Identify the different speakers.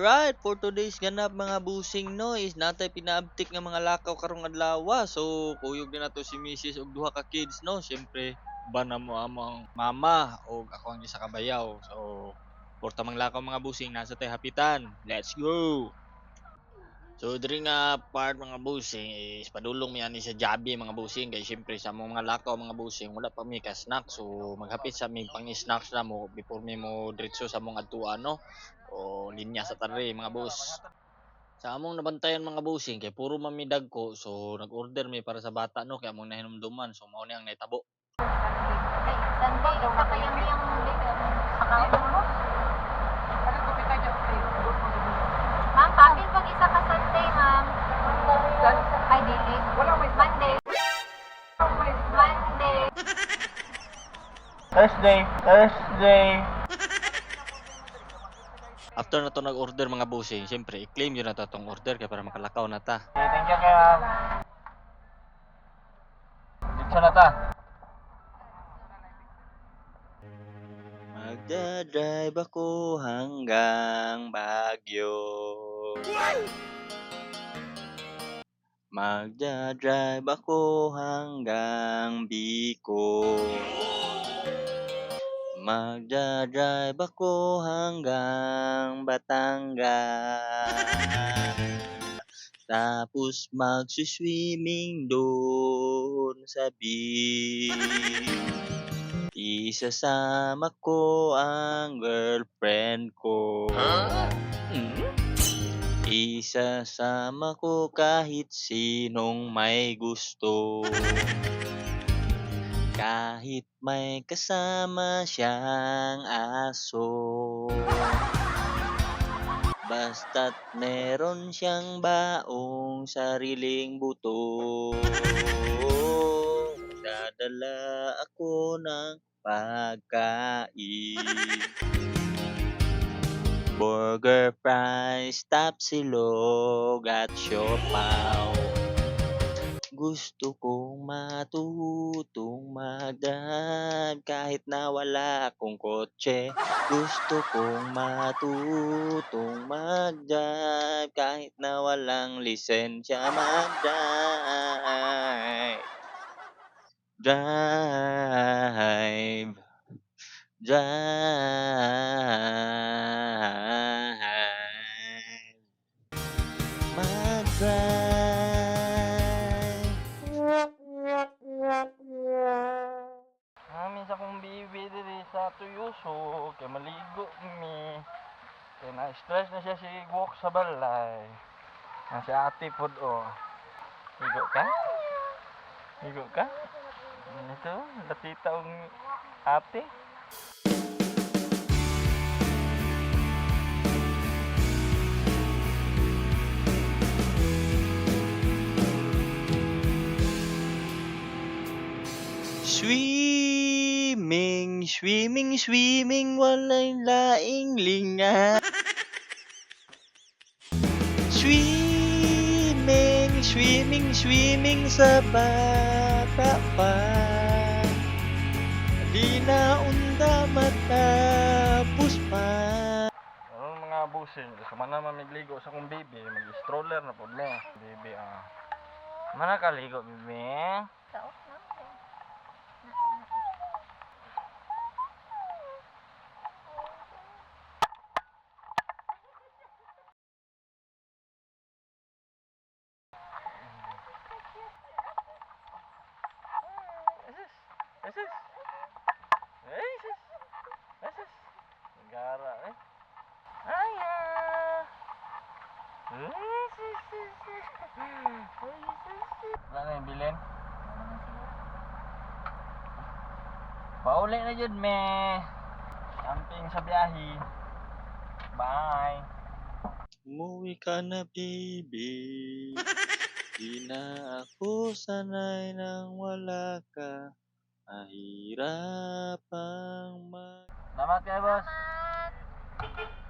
Speaker 1: Alright, for today's ganap mga busing no is natay pinaabtik nga mga lakaw karong adlaw. So, kuyog na nato si Mrs. ug duha ka kids no. Syempre, ba na mo among mama ug ako ang isa ka bayaw. So, porta mang lakaw mga busing nasa tay hapitan. Let's go. So, diri nga part mga busing is padulong mi ani sa Jabi mga busing kay syempre sa among mga lakaw mga busing wala pa mi ka snack. So, maghapit sa mi pang snacks na mo before mi mo diretso sa among adtuan no. O linya sa tari mga boss. Sa among nabantayan mga bossing kay puro man mi dagko so nag-order mi para sa bata no kay among nahinumduman so mao ni ang naitabo.
Speaker 2: Sunday, isa pa yung account mo. Ma'am, pakil pag isa ka Sunday, ma'am. Ay, dili. Monday. Monday.
Speaker 3: Thursday.
Speaker 1: After na to nag-order mga bossing, syempre i-claim yun na to tong order kay para makalakaw na ta.
Speaker 3: Okay, thank you kaya. Dito na ta.
Speaker 1: Magdadrive ako hanggang Baguio. Magdadrive ako hanggang Bicol. Magdadrive ako hanggang Batangas. Tapos magsuswimming doon sa beach. Isasama ko ang girlfriend ko. Isasama ko kahit sinong may gusto. Kahit may kasama siyang aso. Basta't meron siyang baong sariling buto. Dadala ako ng pagkain. Burger, fries, tapsilog at siopaw. Gusto kong matutong mag-drive kahit na wala akong kotse. Gusto kong matutong mag-drive kahit na walang lisensya mag-drive. Drive.
Speaker 3: Minsan kong bibi diri sa Tuyuso kay maligo mi. Kay na-stress na siya si walk sa balay. Na si ate pod o. Ligo ka? Ligo ka? Ito, latita ang ate.
Speaker 1: Swimming, walay laing linga. Swimming sa bata pa. Di na unda matapos pa.
Speaker 3: Ano mga busin, gusto man naman magligo sa kong baby, mag-stroller na po na. Baby, Mana ka ligo, baby?
Speaker 2: Taos na.
Speaker 3: Gara eh. Aya. Wala na yung bilin? Pauli na jud me. Camping sa biyahe. Bye.
Speaker 1: Umuwi ka na baby. Di na ako sanay nang wala ka. Mahirap ang
Speaker 3: Salamat kayo, boss.
Speaker 2: Salamat.